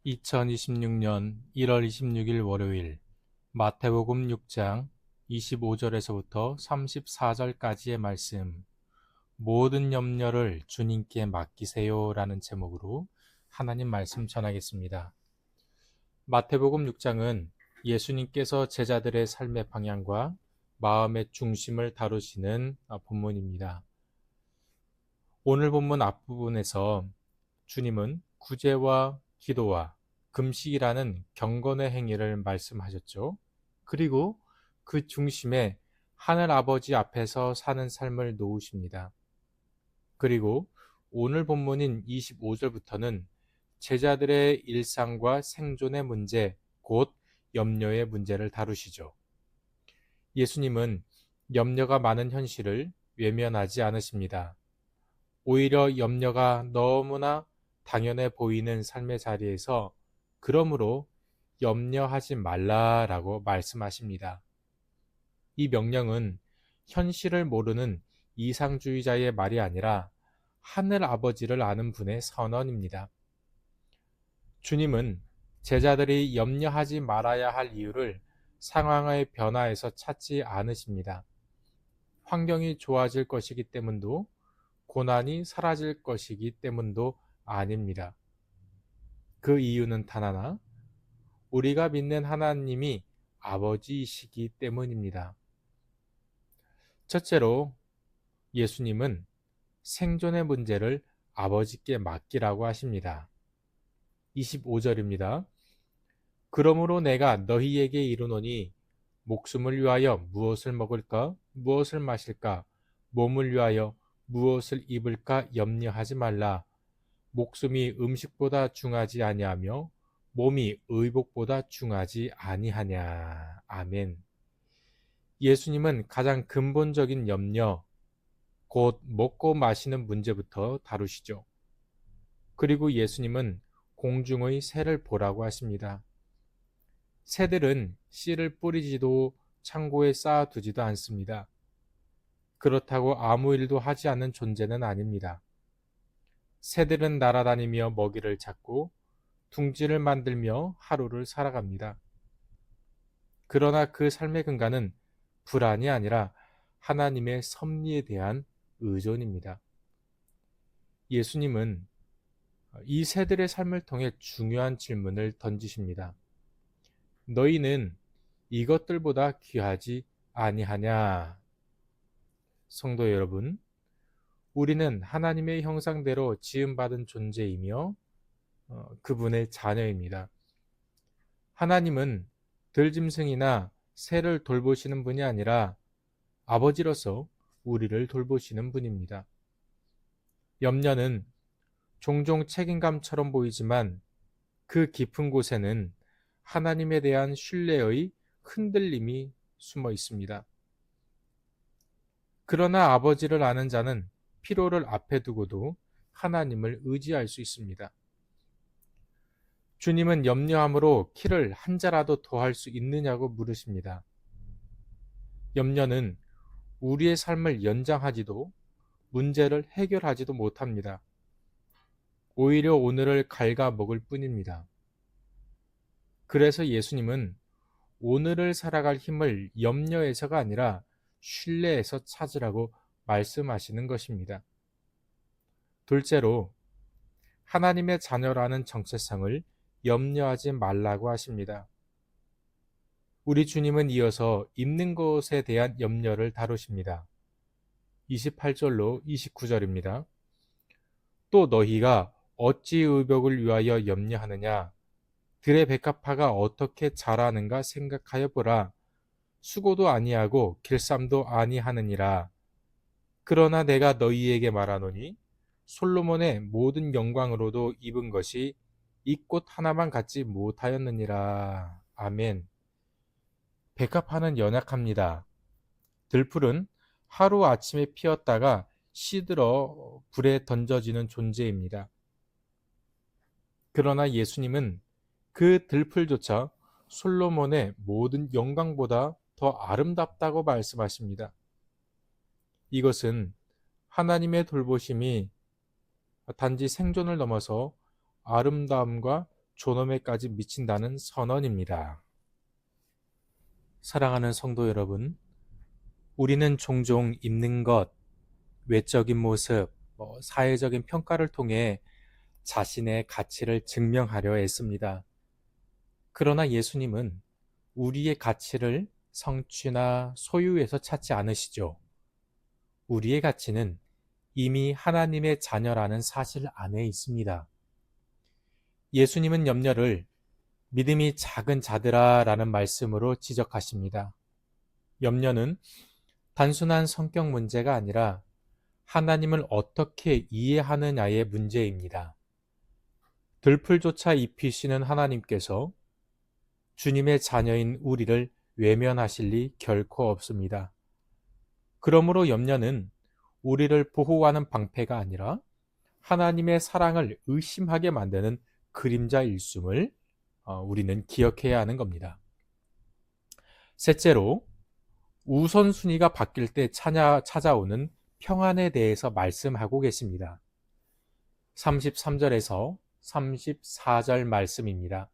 2026년 1월 26일 월요일 마태복음 6장 25절에서부터 34절까지의 말씀, 모든 염려를 주님께 맡기세요 라는 제목으로 하나님 말씀 전하겠습니다. 마태복음 6장은 예수님께서 제자들의 삶의 방향과 마음의 중심을 다루시는 본문입니다. 오늘 본문 앞부분에서 주님은 구제와 기도와 금식이라는 경건의 행위를 말씀하셨죠. 그리고 그 중심에 하늘 아버지 앞에서 사는 삶을 놓으십니다. 그리고 오늘 본문인 25절부터는 제자들의 일상과 생존의 문제, 곧 염려의 문제를 다루시죠. 예수님은 염려가 많은 현실을 외면하지 않으십니다. 오히려 염려가 너무나 당연해 보이는 삶의 자리에서 그러므로 염려하지 말라라고 말씀하십니다. 이 명령은 현실을 모르는 이상주의자의 말이 아니라 하늘 아버지를 아는 분의 선언입니다. 주님은 제자들이 염려하지 말아야 할 이유를 상황의 변화에서 찾지 않으십니다. 환경이 좋아질 것이기 때문도 고난이 사라질 것이기 때문도 아닙니다. 그 이유는 단 하나, 우리가 믿는 하나님이 아버지이시기 때문입니다. 첫째로 예수님은 생존의 문제를 아버지께 맡기라고 하십니다. 25절입니다. 그러므로 내가 너희에게 이르노니 목숨을 위하여 무엇을 먹을까, 무엇을 마실까, 몸을 위하여 무엇을 입을까 염려하지 말라. 목숨이 음식보다 중하지 아니하며 몸이 의복보다 중하지 아니하냐. 아멘. 예수님은 가장 근본적인 염려, 곧 먹고 마시는 문제부터 다루시죠. 그리고 예수님은 공중의 새를 보라고 하십니다. 새들은 씨를 뿌리지도 창고에 쌓아두지도 않습니다. 그렇다고 아무 일도 하지 않는 존재는 아닙니다. 새들은 날아다니며 먹이를 찾고 둥지를 만들며 하루를 살아갑니다. 그러나 그 삶의 근간은 불안이 아니라 하나님의 섭리에 대한 의존입니다. 예수님은 이 새들의 삶을 통해 중요한 질문을 던지십니다. 너희는 이것들보다 귀하지 아니하냐? 성도 여러분, 우리는 하나님의 형상대로 지음받은 존재이며 그분의 자녀입니다. 하나님은 들짐승이나 새를 돌보시는 분이 아니라 아버지로서 우리를 돌보시는 분입니다. 염려는 종종 책임감처럼 보이지만 그 깊은 곳에는 하나님에 대한 신뢰의 흔들림이 숨어 있습니다. 그러나 아버지를 아는 자는 피로를 앞에 두고도 하나님을 의지할 수 있습니다. 주님은 염려함으로 키를 한 자라도 더할 수 있느냐고 물으십니다. 염려는 우리의 삶을 연장하지도 문제를 해결하지도 못합니다. 오히려 오늘을 갉아먹을 뿐입니다. 그래서 예수님은 오늘을 살아갈 힘을 염려에서가 아니라 신뢰에서 찾으라고 말씀하시는 것입니다. 둘째로 하나님의 자녀라는 정체성을 염려하지 말라고 하십니다. 우리 주님은 이어서 입는 것에 대한 염려를 다루십니다. 28절로 29절입니다. 또 너희가 어찌 의복을 위하여 염려하느냐? 들의 백합화가 어떻게 자라는가 생각하여 보라. 수고도 아니하고 길쌈도 아니하느니라. 그러나 내가 너희에게 말하노니 솔로몬의 모든 영광으로도 입은 것이 이 꽃 하나만 갖지 못하였느니라. 아멘. 백합화는 연약합니다. 들풀은 하루아침에 피었다가 시들어 불에 던져지는 존재입니다. 그러나 예수님은 그 들풀조차 솔로몬의 모든 영광보다 더 아름답다고 말씀하십니다. 이것은 하나님의 돌보심이 단지 생존을 넘어서 아름다움과 존엄에까지 미친다는 선언입니다. 사랑하는 성도 여러분, 우리는 종종 있는 것, 외적인 모습, 사회적인 평가를 통해 자신의 가치를 증명하려 애씁니다. 그러나 예수님은 우리의 가치를 성취나 소유에서 찾지 않으시죠. 우리의 가치는 이미 하나님의 자녀라는 사실 안에 있습니다. 예수님은 염려를 믿음이 작은 자들아 라는 말씀으로 지적하십니다. 염려는 단순한 성격 문제가 아니라 하나님을 어떻게 이해하느냐의 문제입니다. 들풀조차 입히시는 하나님께서 주님의 자녀인 우리를 외면하실 리 결코 없습니다. 그러므로 염려는 우리를 보호하는 방패가 아니라 하나님의 사랑을 의심하게 만드는 그림자일숨을 우리는 기억해야 하는 겁니다. 셋째로, 우선순위가 바뀔 때 찾아오는 평안에 대해서 말씀하고 계십니다. 33절에서 34절 말씀입니다.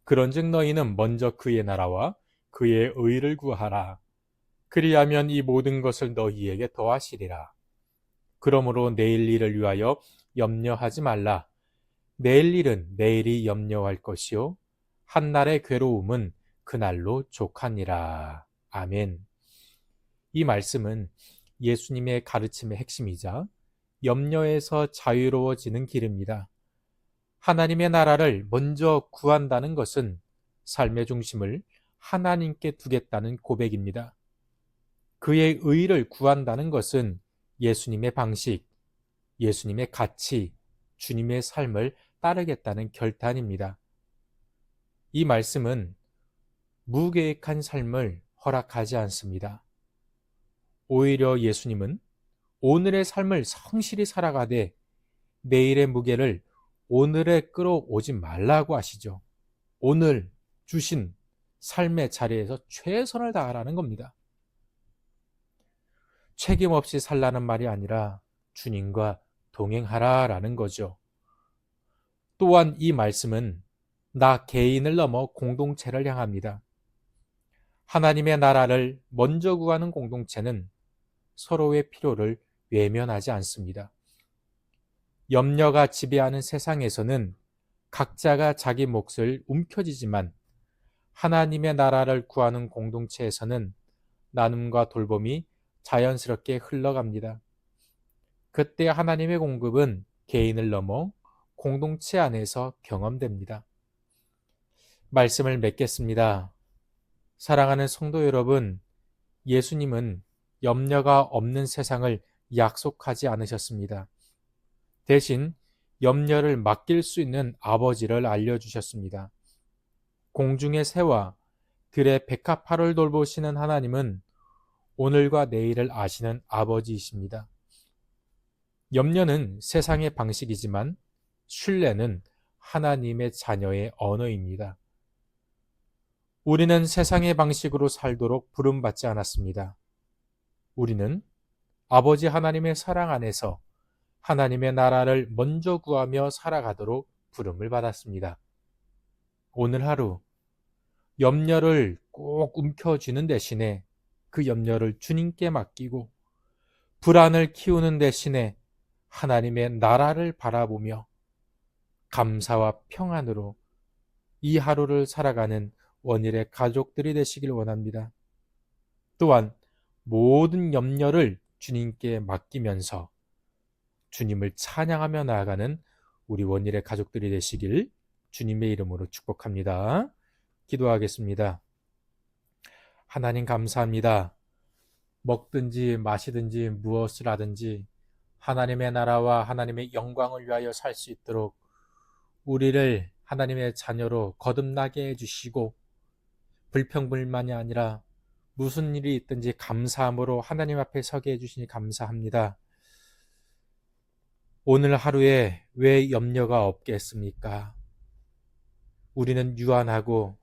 그런즉 너희는 먼저 그의 나라와 그의 의를 구하라. 그리하면 이 모든 것을 너희에게 더하시리라. 그러므로 내일 일을 위하여 염려하지 말라. 내일 일은 내일이 염려할 것이요 한날의 괴로움은 그날로 족하니라. 아멘. 이 말씀은 예수님의 가르침의 핵심이자 염려에서 자유로워지는 길입니다. 하나님의 나라를 먼저 구한다는 것은 삶의 중심을 하나님께 두겠다는 고백입니다. 그의 의를 구한다는 것은 예수님의 방식, 예수님의 가치, 주님의 삶을 따르겠다는 결단입니다. 이 말씀은 무계획한 삶을 허락하지 않습니다. 오히려 예수님은 오늘의 삶을 성실히 살아가되 내일의 무게를 오늘에 끌어오지 말라고 하시죠. 오늘 주신 삶의 자리에서 최선을 다하라는 겁니다. 책임 없이 살라는 말이 아니라 주님과 동행하라라는 거죠. 또한 이 말씀은 나 개인을 넘어 공동체를 향합니다. 하나님의 나라를 먼저 구하는 공동체는 서로의 필요를 외면하지 않습니다. 염려가 지배하는 세상에서는 각자가 자기 몫을 움켜쥐지만 하나님의 나라를 구하는 공동체에서는 나눔과 돌봄이 자연스럽게 흘러갑니다. 그때 하나님의 공급은 개인을 넘어 공동체 안에서 경험됩니다. 말씀을 맺겠습니다. 사랑하는 성도 여러분, 예수님은 염려가 없는 세상을 약속하지 않으셨습니다. 대신 염려를 맡길 수 있는 아버지를 알려주셨습니다. 공중의 새와 들의 백합화를 돌보시는 하나님은 오늘과 내일을 아시는 아버지이십니다. 염려는 세상의 방식이지만 신뢰는 하나님의 자녀의 언어입니다. 우리는 세상의 방식으로 살도록 부름받지 않았습니다. 우리는 아버지 하나님의 사랑 안에서 하나님의 나라를 먼저 구하며 살아가도록 부름을 받았습니다. 오늘 하루 염려를 꼭 움켜쥐는 대신에 그 염려를 주님께 맡기고 불안을 키우는 대신에 하나님의 나라를 바라보며 감사와 평안으로 이 하루를 살아가는 원일의 가족들이 되시길 원합니다. 또한 모든 염려를 주님께 맡기면서 주님을 찬양하며 나아가는 우리 원일의 가족들이 되시길 주님의 이름으로 축복합니다. 기도하겠습니다. 하나님 감사합니다. 먹든지 마시든지 무엇을 하든지 하나님의 나라와 하나님의 영광을 위하여 살 수 있도록 우리를 하나님의 자녀로 거듭나게 해주시고 불평불만이 아니라 무슨 일이 있든지 감사함으로 하나님 앞에 서게 해주시니 감사합니다. 오늘 하루에 왜 염려가 없겠습니까? 우리는 유한하고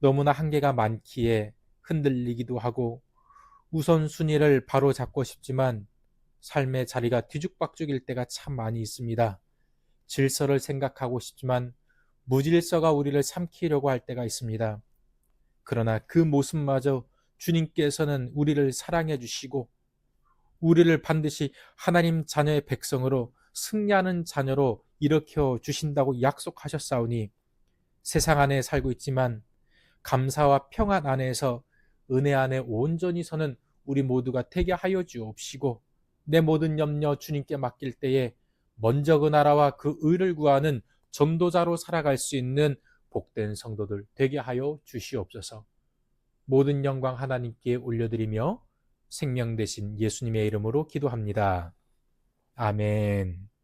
너무나 한계가 많기에 흔들리기도 하고 우선순위를 바로 잡고 싶지만 삶의 자리가 뒤죽박죽일 때가 참 많이 있습니다. 질서를 생각하고 싶지만 무질서가 우리를 삼키려고 할 때가 있습니다. 그러나 그 모습마저 주님께서는 우리를 사랑해 주시고 우리를 반드시 하나님 자녀의 백성으로 승리하는 자녀로 일으켜 주신다고 약속하셨사오니 세상 안에 살고 있지만 감사와 평안 안에서 은혜 안에 온전히 서는 우리 모두가 되게 하여 주옵시고 내 모든 염려 주님께 맡길 때에 먼저 그 나라와 그 의를 구하는 전도자로 살아갈 수 있는 복된 성도들 되게 하여 주시옵소서. 모든 영광 하나님께 올려드리며 생명 되신 예수님의 이름으로 기도합니다. 아멘.